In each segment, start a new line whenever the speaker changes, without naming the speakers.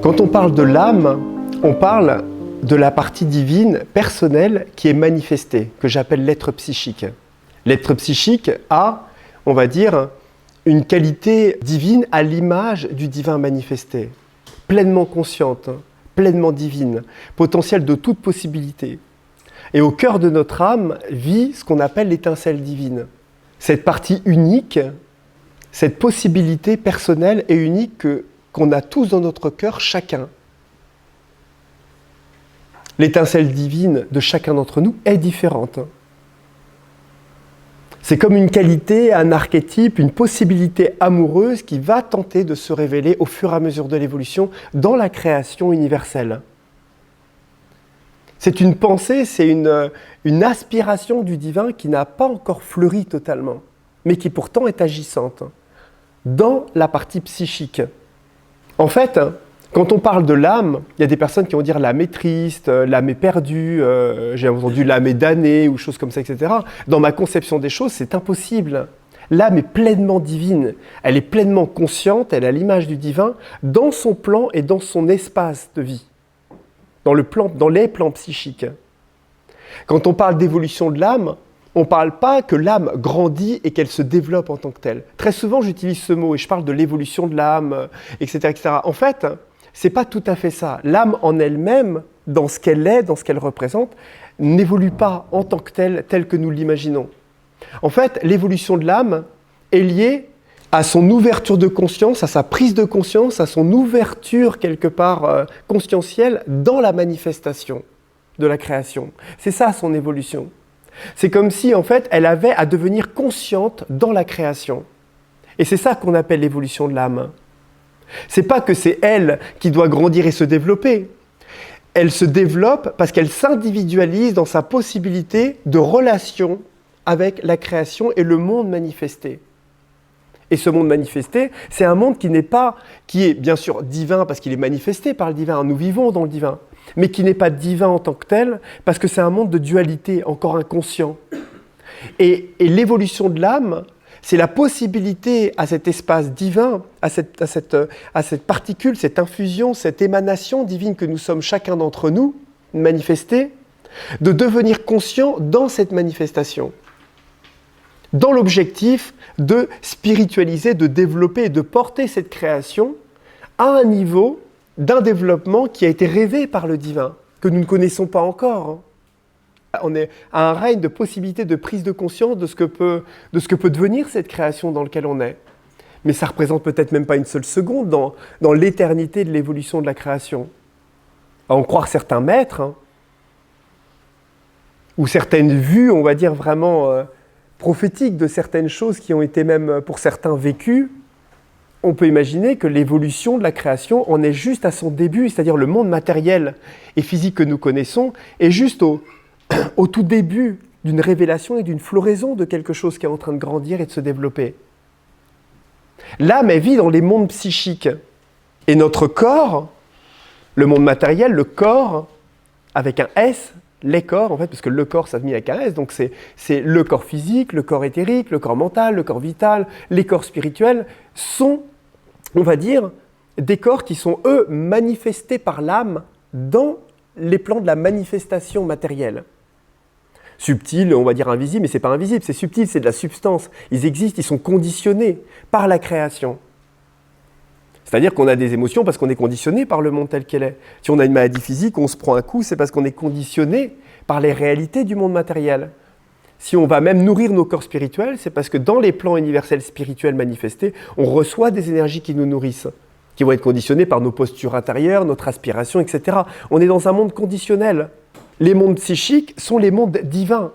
Quand on parle de l'âme, on parle de la partie divine personnelle qui est manifestée, que j'appelle l'être psychique. L'être psychique a, on va dire, une qualité divine à l'image du divin manifesté, pleinement consciente, pleinement divine, potentielle de toute possibilité. Et au cœur de notre âme vit ce qu'on appelle l'étincelle divine. Cette partie unique, cette possibilité personnelle et unique qu'on a tous dans notre cœur, chacun. L'étincelle divine de chacun d'entre nous est différente. C'est comme une qualité, un archétype, une possibilité amoureuse qui va tenter de se révéler au fur et à mesure de l'évolution dans la création universelle. C'est une pensée, c'est une aspiration du divin qui n'a pas encore fleuri totalement, mais qui pourtant est agissante dans la partie psychique. En fait, quand on parle de l'âme, il y a des personnes qui vont dire l'âme est triste, l'âme est perdue, j'ai entendu l'âme est damnée ou choses comme ça, etc. Dans ma conception des choses, c'est impossible. L'âme est pleinement divine, elle est pleinement consciente, elle a l'image du divin dans son plan et dans son espace de vie, dans les plans psychiques. Quand on parle d'évolution de l'âme, on ne parle pas que l'âme grandit et qu'elle se développe en tant que telle. Très souvent, j'utilise ce mot et je parle de l'évolution de l'âme, etc., etc. En fait, ce n'est pas tout à fait ça. L'âme en elle-même, dans ce qu'elle est, dans ce qu'elle représente, n'évolue pas en tant que telle que nous l'imaginons. En fait, l'évolution de l'âme est liée à son ouverture de conscience, à sa prise de conscience, à son ouverture quelque part conscientielle dans la manifestation de la création. C'est ça son évolution. C'est comme si, en fait, elle avait à devenir consciente dans la création. Et c'est ça qu'on appelle l'évolution de l'âme. C'est pas que c'est elle qui doit grandir et se développer. Elle se développe parce qu'elle s'individualise dans sa possibilité de relation avec la création et le monde manifesté. Et ce monde manifesté, c'est un monde qui est bien sûr divin parce qu'il est manifesté par le divin, nous vivons dans le divin, mais qui n'est pas divin en tant que tel parce que c'est un monde de dualité, encore inconscient. Et l'évolution de l'âme, c'est la possibilité à cet espace divin, à cette particule, cette infusion, cette émanation divine que nous sommes chacun d'entre nous, manifestée, de devenir conscient dans cette manifestation. Dans l'objectif de spiritualiser, de développer et de porter cette création à un niveau d'un développement qui a été rêvé par le divin, que nous ne connaissons pas encore. On est à un règne de possibilités de prise de conscience de ce que peut devenir cette création dans laquelle on est. Mais ça ne représente peut-être même pas une seule seconde dans l'éternité de l'évolution de la création. À en croire certains maîtres, ou certaines vues, on va dire vraiment prophétiques de certaines choses qui ont été même pour certains vécues, on peut imaginer que l'évolution de la création en est juste à son début, c'est-à-dire le monde matériel et physique que nous connaissons est juste au tout début d'une révélation et d'une floraison de quelque chose qui est en train de grandir et de se développer. L'âme, elle vit dans les mondes psychiques. Et notre corps, le monde matériel, le corps, avec un S, les corps, en fait, parce que le corps, ça se met avec un S, donc c'est le corps physique, le corps éthérique, le corps mental, le corps vital, les corps spirituels, sont, on va dire, des corps qui sont, eux, manifestés par l'âme dans les plans de la manifestation matérielle. Subtil, on va dire invisible, mais ce n'est pas invisible, c'est subtil, c'est de la substance. Ils existent, ils sont conditionnés par la création. C'est-à-dire qu'on a des émotions parce qu'on est conditionné par le monde tel qu'elle est. Si on a une maladie physique, on se prend un coup, c'est parce qu'on est conditionné par les réalités du monde matériel. Si on va même nourrir nos corps spirituels, c'est parce que dans les plans universels spirituels manifestés, on reçoit des énergies qui nous nourrissent, qui vont être conditionnées par nos postures intérieures, notre aspiration, etc. On est dans un monde conditionnel. Les mondes psychiques sont les mondes divins.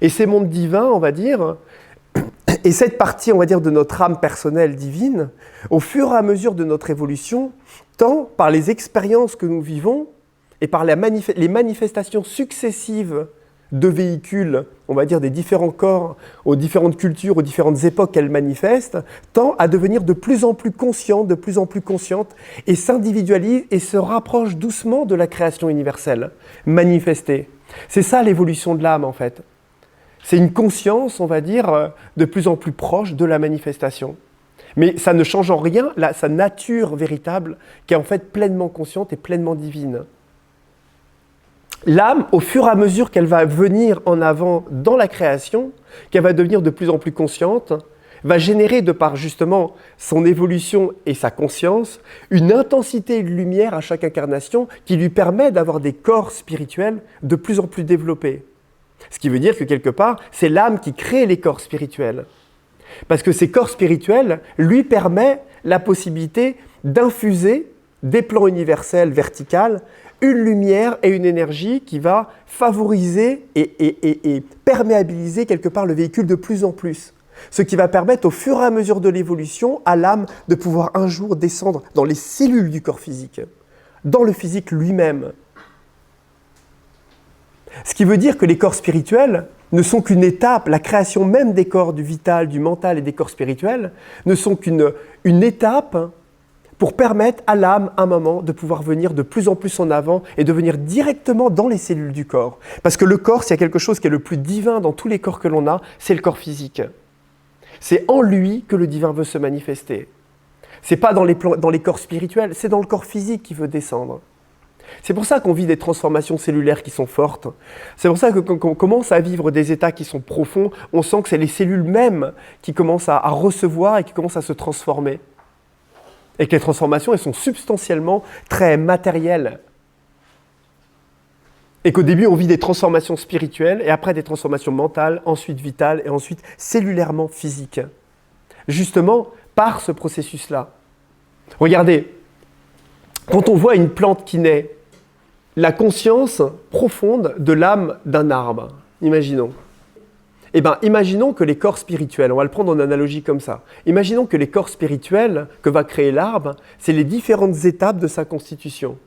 Et ces mondes divins, on va dire, et cette partie, on va dire, de notre âme personnelle divine, au fur et à mesure de notre évolution, tant par les expériences que nous vivons et par les manifestations successives de véhicules, on va dire, des différents corps, aux différentes cultures, aux différentes époques qu'elles manifestent, tend à devenir de plus en plus consciente, et s'individualise et se rapproche doucement de la création universelle, manifestée. C'est ça l'évolution de l'âme, en fait. C'est une conscience, on va dire, de plus en plus proche de la manifestation. Mais ça ne change en rien sa nature véritable, qui est en fait pleinement consciente et pleinement divine. L'âme, au fur et à mesure qu'elle va venir en avant dans la création, qu'elle va devenir de plus en plus consciente, va générer, de par justement son évolution et sa conscience, une intensité de lumière à chaque incarnation qui lui permet d'avoir des corps spirituels de plus en plus développés. Ce qui veut dire que quelque part, c'est l'âme qui crée les corps spirituels. Parce que ces corps spirituels lui permettent la possibilité d'infuser des plans universels verticaux une lumière et une énergie qui va favoriser et perméabiliser quelque part le véhicule de plus en plus. Ce qui va permettre au fur et à mesure de l'évolution à l'âme de pouvoir un jour descendre dans les cellules du corps physique, dans le physique lui-même. Ce qui veut dire que les corps spirituels ne sont qu'une étape, la création même des corps du vital, du mental et des corps spirituels ne sont qu'une étape pour permettre à l'âme, à un moment, de pouvoir venir de plus en plus en avant et de venir directement dans les cellules du corps. Parce que le corps, s'il y a quelque chose qui est le plus divin dans tous les corps que l'on a, c'est le corps physique. C'est en lui que le divin veut se manifester. Ce n'est pas dans les corps spirituels, c'est dans le corps physique qu'il veut descendre. C'est pour ça qu'on vit des transformations cellulaires qui sont fortes. C'est pour ça que quand on commence à vivre des états qui sont profonds, on sent que c'est les cellules mêmes qui commencent à recevoir et qui commencent à se transformer. Et que les transformations, elles sont substantiellement très matérielles. Et qu'au début, on vit des transformations spirituelles, et après des transformations mentales, ensuite vitales, et ensuite cellulairement physiques. Justement, par ce processus-là. Regardez, quand on voit une plante qui naît, la conscience profonde de l'âme d'un arbre, imaginons. Eh bien, imaginons que les corps spirituels, on va le prendre en analogie comme ça, imaginons que les corps spirituels que va créer l'arbre, c'est les différentes étapes de sa constitution.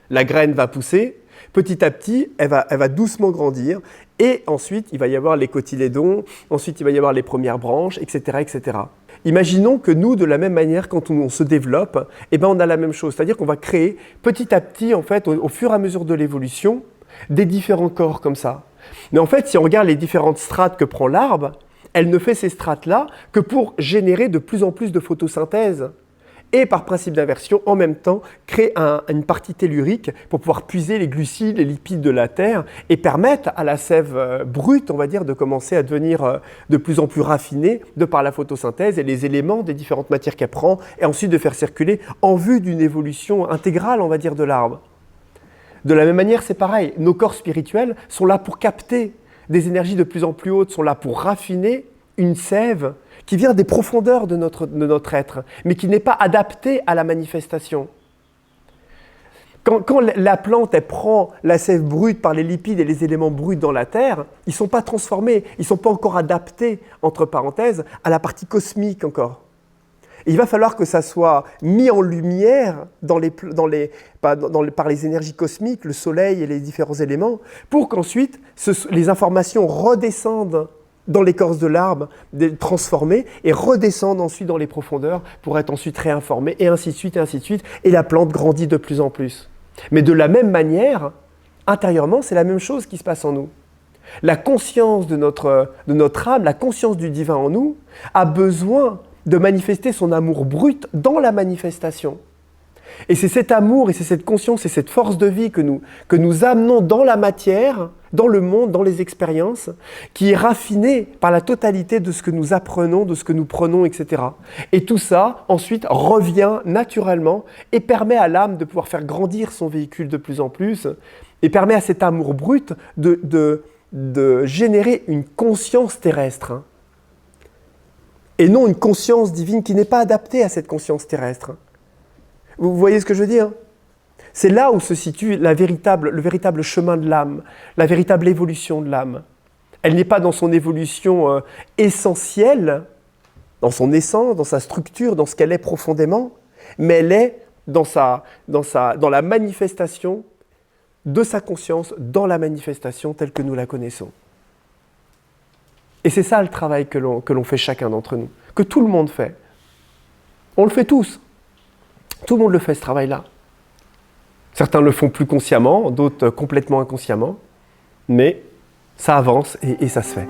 La graine va pousser, petit à petit, elle va doucement grandir, et ensuite, il va y avoir les cotylédons, ensuite, il va y avoir les premières branches, etc., etc. Imaginons que nous, de la même manière, quand on se développe, eh ben, on a la même chose, c'est-à-dire qu'on va créer petit à petit, en fait, au fur et à mesure de l'évolution, des différents corps comme ça. Mais en fait, si on regarde les différentes strates que prend l'arbre, elle ne fait ces strates-là que pour générer de plus en plus de photosynthèse. Et par principe d'inversion, en même temps, créer une partie tellurique pour pouvoir puiser les glucides, les lipides de la terre et permettre à la sève brute, on va dire, de commencer à devenir de plus en plus raffinée de par la photosynthèse et les éléments des différentes matières qu'elle prend et ensuite de faire circuler en vue d'une évolution intégrale, on va dire, de l'arbre. De la même manière, c'est pareil. Nos corps spirituels sont là pour capter des énergies de plus en plus hautes, sont là pour raffiner une sève qui vient des profondeurs de notre être, mais qui n'est pas adaptée à la manifestation. Quand la plante elle prend la sève brute par les lipides et les éléments bruts dans la terre, ils ne sont pas transformés, ils ne sont pas encore adaptés, entre parenthèses, à la partie cosmique encore. Et il va falloir que ça soit mis en lumière par les énergies cosmiques, le soleil et les différents éléments, pour qu'ensuite les informations redescendent dans l'écorce de l'arbre, transformées, et redescendent ensuite dans les profondeurs pour être ensuite réinformées, et ainsi de suite, et la plante grandit de plus en plus. Mais de la même manière, intérieurement, c'est la même chose qui se passe en nous. La conscience de notre âme, la conscience du divin en nous, a besoin de manifester son amour brut dans la manifestation. Et c'est cet amour et c'est cette conscience et cette force de vie que nous amenons dans la matière, dans le monde, dans les expériences, qui est raffinée par la totalité de ce que nous apprenons, de ce que nous prenons, etc. Et tout ça, ensuite, revient naturellement et permet à l'âme de pouvoir faire grandir son véhicule de plus en plus et permet à cet amour brut de générer une conscience terrestre. Et non une conscience divine qui n'est pas adaptée à cette conscience terrestre. Vous voyez ce que je veux dire ? C'est là où se situe le véritable chemin de l'âme, la véritable évolution de l'âme. Elle n'est pas dans son évolution essentielle, dans son essence, dans sa structure, dans ce qu'elle est profondément, mais elle est dans la manifestation de sa conscience, dans la manifestation telle que nous la connaissons. Et c'est ça le travail que l'on fait chacun d'entre nous, que tout le monde fait. On le fait tous. Tout le monde le fait, ce travail-là. Certains le font plus consciemment, d'autres complètement inconsciemment, mais ça avance et ça se fait.